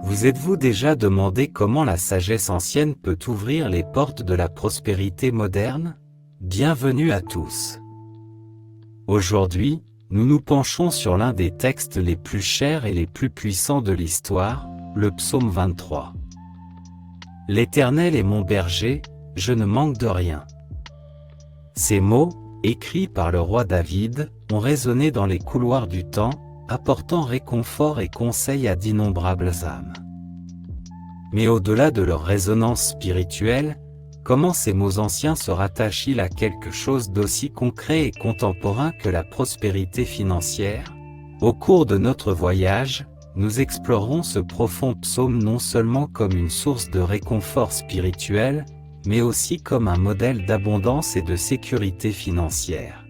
Vous êtes-vous déjà demandé comment la sagesse ancienne peut ouvrir les portes de la prospérité moderne? Bienvenue à tous. Aujourd'hui, nous nous penchons sur l'un des textes les plus chers et les plus puissants de l'histoire, le psaume 23. L'Éternel est mon berger, je ne manque de rien. Ces mots, écrits par le roi David, ont résonné dans les couloirs du temps, apportant réconfort et conseil à d'innombrables âmes. Mais au-delà de leur résonance spirituelle, comment ces mots anciens se rattachent-ils à quelque chose d'aussi concret et contemporain que la prospérité financière? Au cours de notre voyage, nous explorerons ce profond psaume non seulement comme une source de réconfort spirituel, mais aussi comme un modèle d'abondance et de sécurité financière.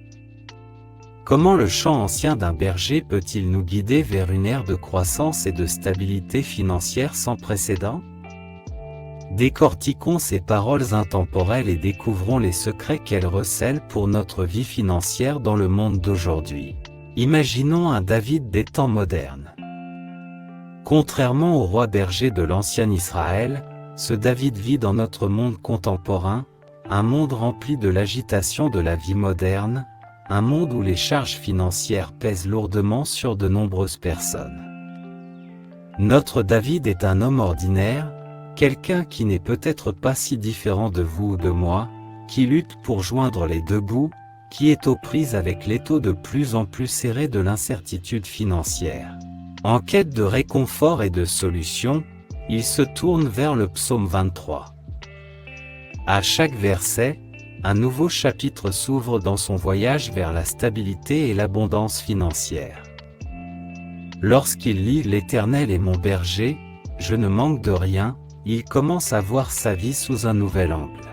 Comment le chant ancien d'un berger peut-il nous guider vers une ère de croissance et de stabilité financière sans précédent? Décortiquons ces paroles intemporelles et découvrons les secrets qu'elles recèlent pour notre vie financière dans le monde d'aujourd'hui. Imaginons un David des temps modernes. Contrairement au roi berger de l'ancien Israël, ce David vit dans notre monde contemporain, un monde rempli de l'agitation de la vie moderne, un monde où les charges financières pèsent lourdement sur de nombreuses personnes. Notre David est un homme ordinaire, quelqu'un qui n'est peut-être pas si différent de vous ou de moi, qui lutte pour joindre les deux bouts, qui est aux prises avec l'étau de plus en plus serré de l'incertitude financière. En quête de réconfort et de solutions, il se tourne vers le psaume 23. À chaque verset, un nouveau chapitre s'ouvre dans son voyage vers la stabilité et l'abondance financière. Lorsqu'il lit « L'Éternel est mon berger, je ne manque de rien », il commence à voir sa vie sous un nouvel angle.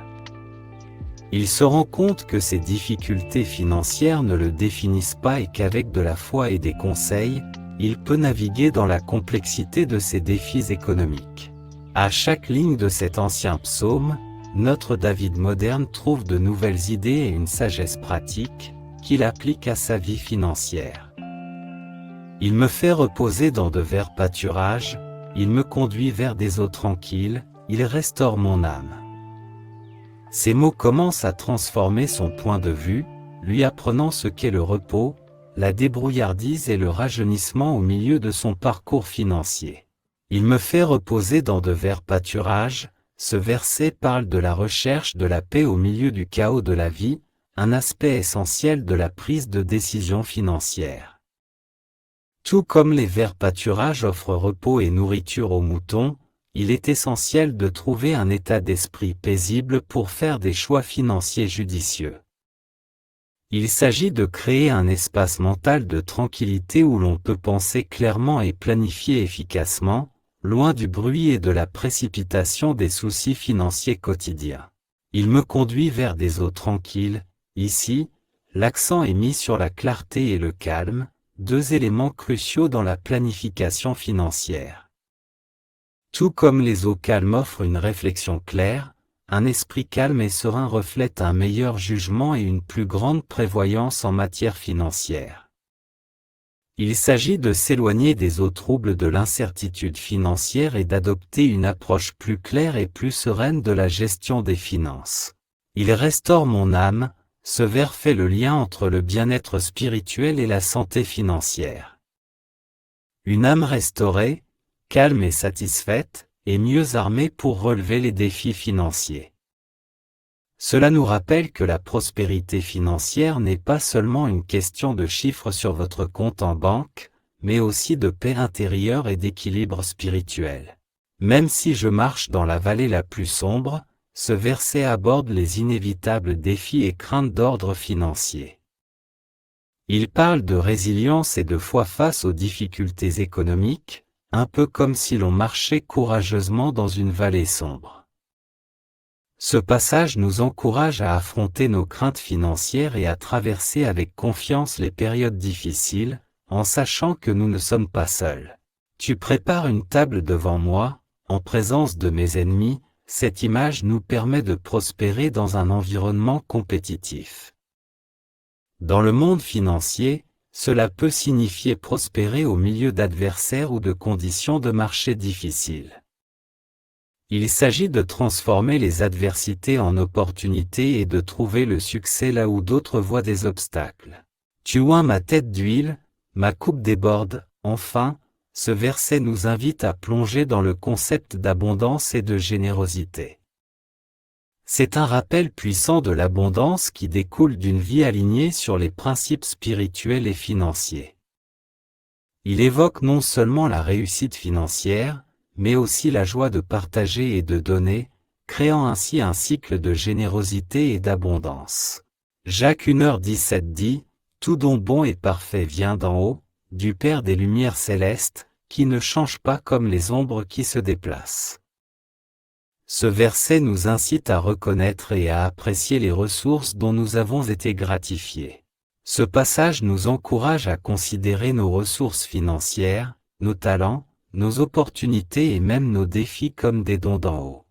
Il se rend compte que ses difficultés financières ne le définissent pas et qu'avec de la foi et des conseils, il peut naviguer dans la complexité de ses défis économiques. À chaque ligne de cet ancien psaume, notre David moderne trouve de nouvelles idées et une sagesse pratique, qu'il applique à sa vie financière. Il me fait reposer dans de verts pâturages, il me conduit vers des eaux tranquilles, il restaure mon âme. Ces mots commencent à transformer son point de vue, lui apprenant ce qu'est le repos, la débrouillardise et le rajeunissement au milieu de son parcours financier. Il me fait reposer dans de verts pâturages. Ce verset parle de la recherche de la paix au milieu du chaos de la vie, un aspect essentiel de la prise de décision financière. Tout comme les verts pâturages offrent repos et nourriture aux moutons, il est essentiel de trouver un état d'esprit paisible pour faire des choix financiers judicieux. Il s'agit de créer un espace mental de tranquillité où l'on peut penser clairement et planifier efficacement, loin du bruit et de la précipitation des soucis financiers quotidiens. Il me conduit vers des eaux tranquilles. Ici, l'accent est mis sur la clarté et le calme, deux éléments cruciaux dans la planification financière. Tout comme les eaux calmes offrent une réflexion claire, un esprit calme et serein reflète un meilleur jugement et une plus grande prévoyance en matière financière. Il s'agit de s'éloigner des eaux troubles de l'incertitude financière et d'adopter une approche plus claire et plus sereine de la gestion des finances. Il restaure mon âme, ce vers fait le lien entre le bien-être spirituel et la santé financière. Une âme restaurée, calme et satisfaite, est mieux armée pour relever les défis financiers. Cela nous rappelle que la prospérité financière n'est pas seulement une question de chiffres sur votre compte en banque, mais aussi de paix intérieure et d'équilibre spirituel. Même si je marche dans la vallée la plus sombre, ce verset aborde les inévitables défis et craintes d'ordre financier. Il parle de résilience et de foi face aux difficultés économiques, un peu comme si l'on marchait courageusement dans une vallée sombre. Ce passage nous encourage à affronter nos craintes financières et à traverser avec confiance les périodes difficiles, en sachant que nous ne sommes pas seuls. Tu prépares une table devant moi, en présence de mes ennemis. Cette image nous permet de prospérer dans un environnement compétitif. Dans le monde financier, Cela peut signifier prospérer au milieu d'adversaires ou de conditions de marché difficiles. Il s'agit de transformer les adversités en opportunités et de trouver le succès là où d'autres voient des obstacles. Tu oins ma tête d'huile, ma coupe déborde. Enfin, ce verset nous invite à plonger dans le concept d'abondance et de générosité. C'est un rappel puissant de l'abondance qui découle d'une vie alignée sur les principes spirituels et financiers. Il évoque non seulement la réussite financière, mais aussi la joie de partager et de donner, créant ainsi un cycle de générosité et d'abondance. Jacques 1h17 dit « Tout don bon et parfait vient d'en haut, du Père des Lumières célestes, qui ne change pas comme les ombres qui se déplacent. » Ce verset nous incite à reconnaître et à apprécier les ressources dont nous avons été gratifiés. Ce passage nous encourage à considérer nos ressources financières, nos talents, nos opportunités et même nos défis comme des dons d'en haut.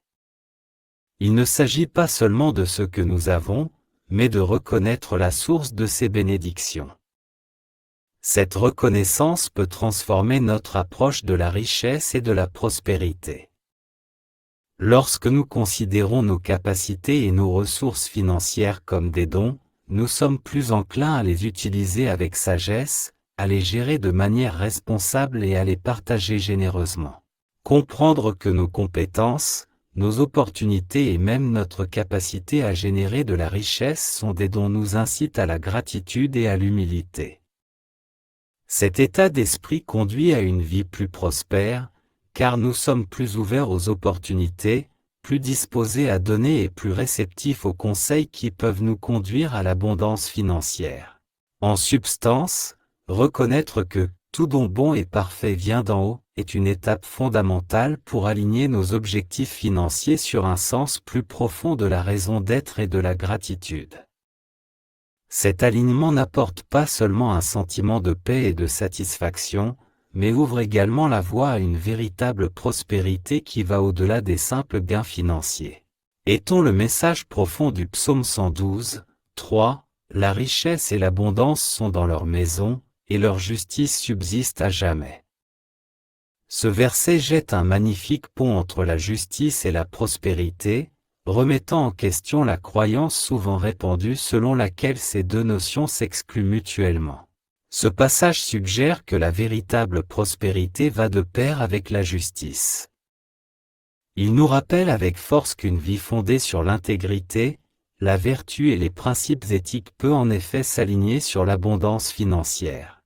Il ne s'agit pas seulement de ce que nous avons, mais de reconnaître la source de ces bénédictions. Cette reconnaissance peut transformer notre approche de la richesse et de la prospérité. Lorsque nous considérons nos capacités et nos ressources financières comme des dons, nous sommes plus enclins à les utiliser avec sagesse, à les gérer de manière responsable et à les partager généreusement. Comprendre que nos compétences, nos opportunités et même notre capacité à générer de la richesse sont des dons nous incite à la gratitude et à l'humilité. Cet état d'esprit conduit à une vie plus prospère, car nous sommes plus ouverts aux opportunités, plus disposés à donner et plus réceptifs aux conseils qui peuvent nous conduire à l'abondance financière. En substance, reconnaître que tout don bon et parfait vient d'en haut est une étape fondamentale pour aligner nos objectifs financiers sur un sens plus profond de la raison d'être et de la gratitude. Cet alignement n'apporte pas seulement un sentiment de paix et de satisfaction, mais ouvre également la voie à une véritable prospérité qui va au-delà des simples gains financiers. Est-on le message profond du psaume 112, 3, la richesse et l'abondance sont dans leur maison, et leur justice subsiste à jamais. Ce verset jette un magnifique pont entre la justice et la prospérité, remettant en question la croyance souvent répandue selon laquelle ces deux notions s'excluent mutuellement. Ce passage suggère que la véritable prospérité va de pair avec la justice. Il nous rappelle avec force qu'une vie fondée sur l'intégrité, la vertu et les principes éthiques peut en effet s'aligner sur l'abondance financière.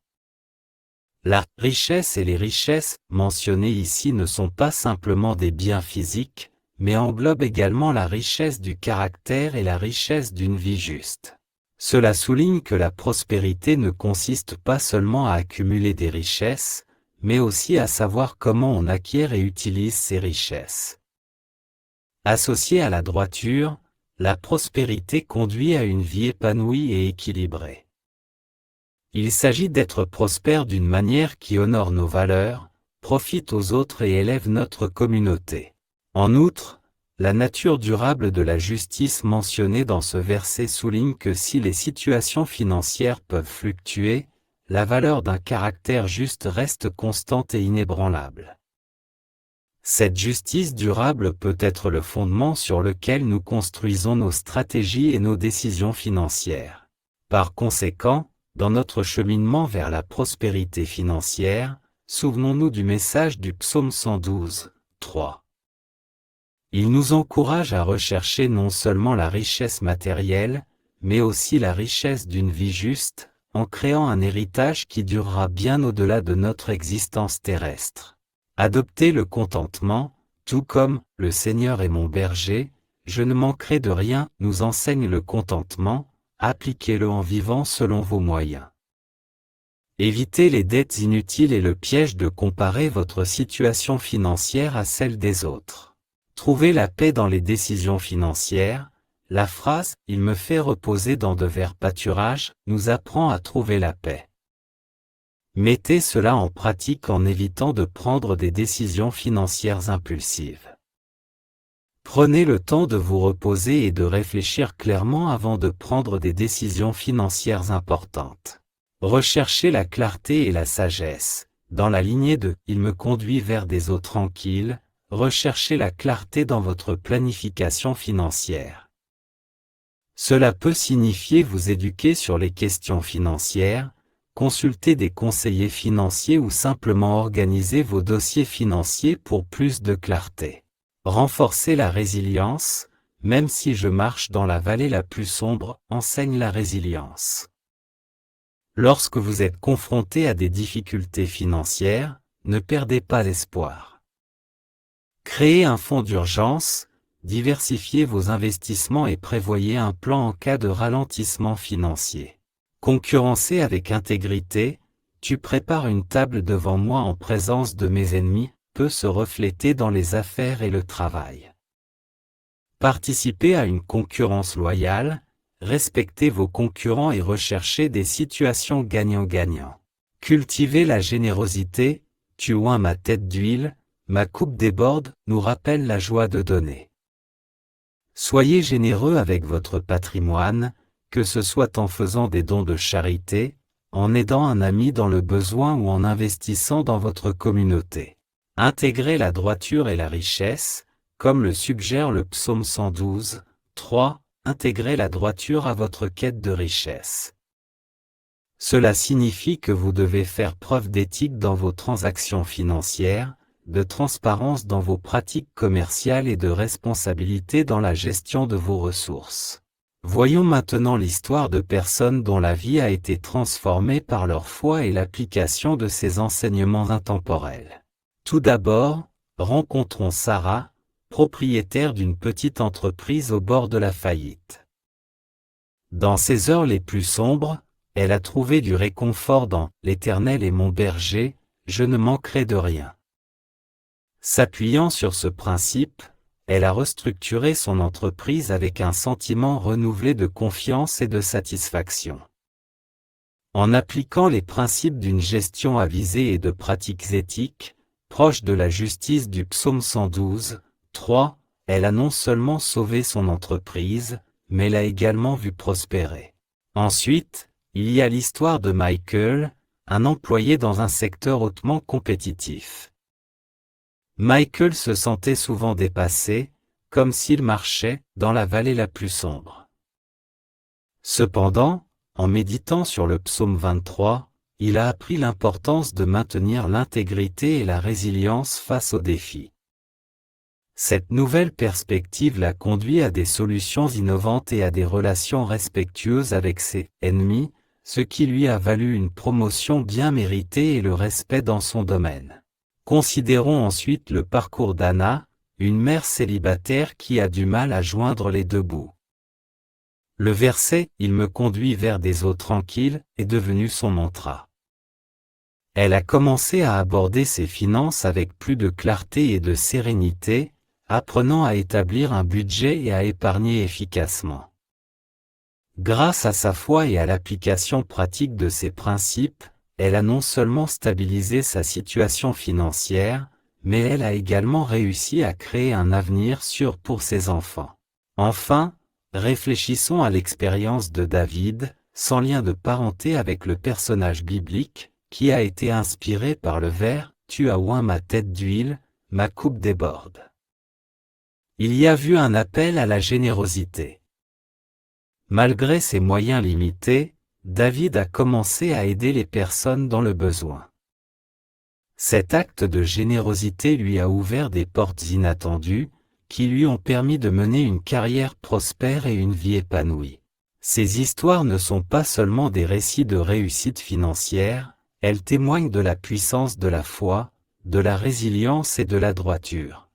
La richesse et les richesses mentionnées ici ne sont pas simplement des biens physiques, mais englobent également la richesse du caractère et la richesse d'une vie juste. Cela souligne que la prospérité ne consiste pas seulement à accumuler des richesses, mais aussi à savoir comment on acquiert et utilise ces richesses. Associée à la droiture, la prospérité conduit à une vie épanouie et équilibrée. Il s'agit d'être prospère d'une manière qui honore nos valeurs, profite aux autres et élève notre communauté. En outre, la nature durable de la justice mentionnée dans ce verset souligne que si les situations financières peuvent fluctuer, la valeur d'un caractère juste reste constante et inébranlable. Cette justice durable peut être le fondement sur lequel nous construisons nos stratégies et nos décisions financières. Par conséquent, dans notre cheminement vers la prospérité financière, souvenons-nous du message du psaume 112, 3. Il nous encourage à rechercher non seulement la richesse matérielle, mais aussi la richesse d'une vie juste, en créant un héritage qui durera bien au-delà de notre existence terrestre. Adopter le contentement, tout comme « Le Seigneur est mon berger, je ne manquerai de rien » nous enseigne le contentement, appliquez-le en vivant selon vos moyens. Évitez les dettes inutiles et le piège de comparer votre situation financière à celle des autres. Trouvez la paix dans les décisions financières. La phrase « Il me fait reposer dans de verts pâturages » nous apprend à trouver la paix. Mettez cela en pratique en évitant de prendre des décisions financières impulsives. Prenez le temps de vous reposer et de réfléchir clairement avant de prendre des décisions financières importantes. Recherchez la clarté et la sagesse. Dans la lignée de « Il me conduit vers des eaux tranquilles », recherchez la clarté dans votre planification financière. Cela peut signifier vous éduquer sur les questions financières, consulter des conseillers financiers ou simplement organiser vos dossiers financiers pour plus de clarté. Renforcer la résilience, même si je marche dans la vallée la plus sombre, enseigne la résilience. Lorsque vous êtes confronté à des difficultés financières, ne perdez pas l'espoir. Créez un fonds d'urgence, diversifiez vos investissements et prévoyez un plan en cas de ralentissement financier. Concurrencez avec intégrité, tu prépares une table devant moi en présence de mes ennemis, peut se refléter dans les affaires et le travail. Participez à une concurrence loyale, respectez vos concurrents et recherchez des situations gagnant-gagnant. Cultivez la générosité, tu oins ma tête d'huile, ma coupe déborde, nous rappelle la joie de donner. Soyez généreux avec votre patrimoine, que ce soit en faisant des dons de charité, en aidant un ami dans le besoin ou en investissant dans votre communauté. Intégrez la droiture et la richesse, comme le suggère le psaume 112, 3, intégrez la droiture à votre quête de richesse. Cela signifie que vous devez faire preuve d'éthique dans vos transactions financières, de transparence dans vos pratiques commerciales et de responsabilité dans la gestion de vos ressources. Voyons maintenant l'histoire de personnes dont la vie a été transformée par leur foi et l'application de ces enseignements intemporels. Tout d'abord, rencontrons Sarah, propriétaire d'une petite entreprise au bord de la faillite. Dans ses heures les plus sombres, elle a trouvé du réconfort dans « L'Éternel est mon berger, je ne manquerai de rien ». S'appuyant sur ce principe, elle a restructuré son entreprise avec un sentiment renouvelé de confiance et de satisfaction. En appliquant les principes d'une gestion avisée et de pratiques éthiques, proches de la justice du psaume 112, 3, elle a non seulement sauvé son entreprise, mais l'a également vue prospérer. Ensuite, il y a l'histoire de Michael, un employé dans un secteur hautement compétitif. Michael se sentait souvent dépassé, comme s'il marchait dans la vallée la plus sombre. Cependant, en méditant sur le psaume 23, il a appris l'importance de maintenir l'intégrité et la résilience face aux défis. Cette nouvelle perspective l'a conduit à des solutions innovantes et à des relations respectueuses avec ses ennemis, ce qui lui a valu une promotion bien méritée et le respect dans son domaine. Considérons ensuite le parcours d'Anna, une mère célibataire qui a du mal à joindre les deux bouts. Le verset « Il me conduit vers des eaux tranquilles » est devenu son mantra. Elle a commencé à aborder ses finances avec plus de clarté et de sérénité, apprenant à établir un budget et à épargner efficacement. Grâce à sa foi et à l'application pratique de ces principes, elle a non seulement stabilisé sa situation financière, mais elle a également réussi à créer un avenir sûr pour ses enfants. Enfin, réfléchissons à l'expérience de David, sans lien de parenté avec le personnage biblique, qui a été inspiré par le vers « Tu as oint ma tête d'huile, ma coupe déborde ». Il y a vu un appel à la générosité. Malgré ses moyens limités, David a commencé à aider les personnes dans le besoin. Cet acte de générosité lui a ouvert des portes inattendues, qui lui ont permis de mener une carrière prospère et une vie épanouie. Ces histoires ne sont pas seulement des récits de réussite financière, elles témoignent de la puissance de la foi, de la résilience et de la droiture.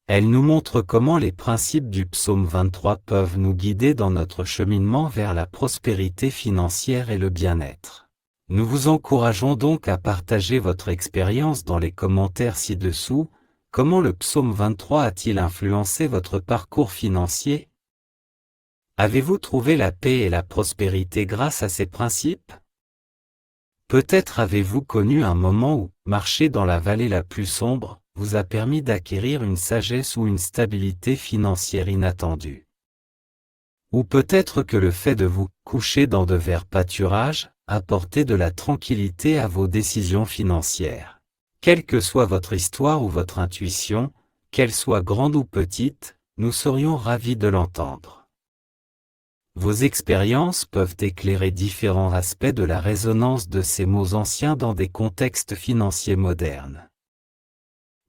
Elles nous montrent comment les principes du psaume 23 peuvent nous guider dans notre cheminement vers la prospérité financière et le bien-être. Nous vous encourageons donc à partager votre expérience dans les commentaires ci-dessous. Comment le psaume 23 a-t-il influencé votre parcours financier? Avez-vous trouvé la paix et la prospérité grâce à ces principes? Peut-être avez-vous connu un moment où marcher dans la vallée la plus sombre vous a permis d'acquérir une sagesse ou une stabilité financière inattendue. Ou peut-être que le fait de vous coucher dans de verts pâturages apporter de la tranquillité à vos décisions financières. Quelle que soit votre histoire ou votre intuition, qu'elle soit grande ou petite, nous serions ravis de l'entendre. Vos expériences peuvent éclairer différents aspects de la résonance de ces mots anciens dans des contextes financiers modernes.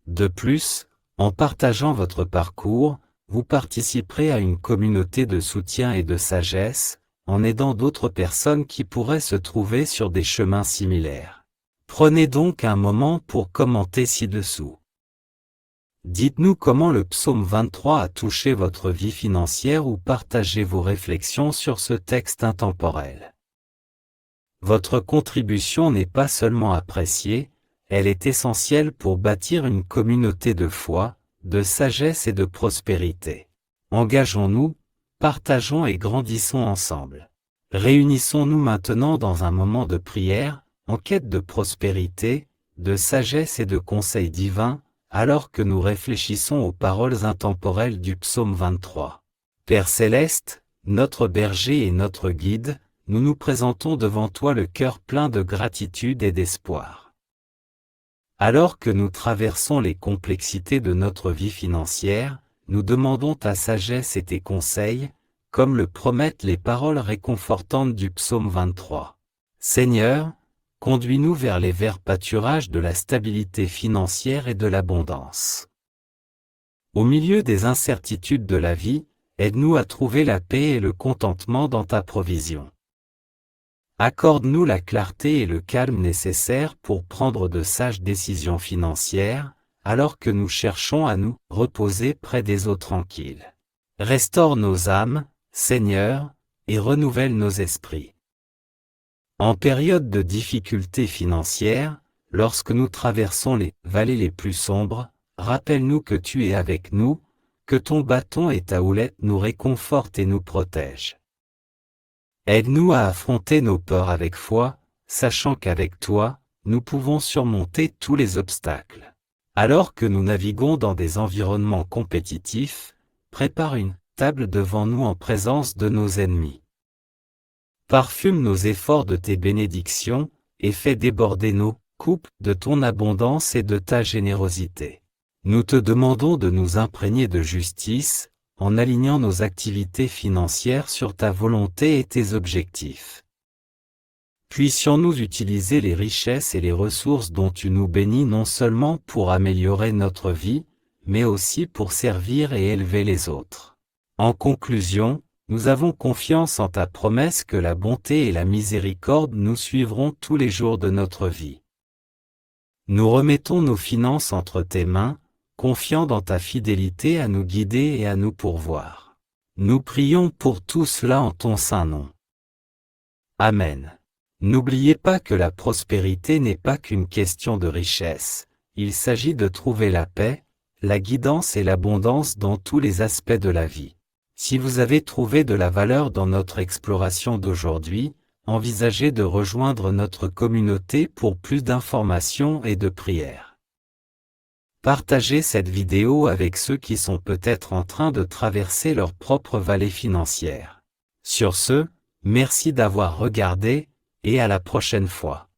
De plus, en partageant votre parcours, vous participerez à une communauté de soutien et de sagesse, en aidant d'autres personnes qui pourraient se trouver sur des chemins similaires. Prenez donc un moment pour commenter ci-dessous. Dites-nous comment le psaume 23 a touché votre vie financière ou partagez vos réflexions sur ce texte intemporel. Votre contribution n'est pas seulement appréciée, elle est essentielle pour bâtir une communauté de foi, de sagesse et de prospérité. Engageons-nous, partageons et grandissons ensemble. Réunissons-nous maintenant dans un moment de prière, en quête de prospérité, de sagesse et de conseils divins, alors que nous réfléchissons aux paroles intemporelles du psaume 23. Père céleste, notre berger et notre guide, nous nous présentons devant toi le cœur plein de gratitude et d'espoir. Alors que nous traversons les complexités de notre vie financière, nous demandons ta sagesse et tes conseils, comme le promettent les paroles réconfortantes du psaume 23. Seigneur, conduis-nous vers les verts pâturages de la stabilité financière et de l'abondance. Au milieu des incertitudes de la vie, aide-nous à trouver la paix et le contentement dans ta provision. Accorde-nous la clarté et le calme nécessaires pour prendre de sages décisions financières, alors que nous cherchons à nous reposer près des eaux tranquilles. Restaure nos âmes, Seigneur, et renouvelle nos esprits. En période de difficultés financières, lorsque nous traversons les vallées les plus sombres, rappelle-nous que tu es avec nous, que ton bâton et ta houlette nous réconfortent et nous protègent. Aide-nous à affronter nos peurs avec foi, sachant qu'avec toi, nous pouvons surmonter tous les obstacles. Alors que nous naviguons dans des environnements compétitifs, prépare une table devant nous en présence de nos ennemis. Parfume nos efforts de tes bénédictions, et fais déborder nos coupes de ton abondance et de ta générosité. Nous te demandons de nous imprégner de justice, en alignant nos activités financières sur ta volonté et tes objectifs. Puissions-nous utiliser les richesses et les ressources dont tu nous bénis non seulement pour améliorer notre vie, mais aussi pour servir et élever les autres. En conclusion, nous avons confiance en ta promesse que la bonté et la miséricorde nous suivront tous les jours de notre vie. Nous remettons nos finances entre tes mains, confiants dans ta fidélité à nous guider et à nous pourvoir. Nous prions pour tout cela en ton saint nom. Amen. N'oubliez pas que la prospérité n'est pas qu'une question de richesse, il s'agit de trouver la paix, la guidance et l'abondance dans tous les aspects de la vie. Si vous avez trouvé de la valeur dans notre exploration d'aujourd'hui, envisagez de rejoindre notre communauté pour plus d'informations et de prières. Partagez cette vidéo avec ceux qui sont peut-être en train de traverser leur propre vallée financière. Sur ce, merci d'avoir regardé, et à la prochaine fois.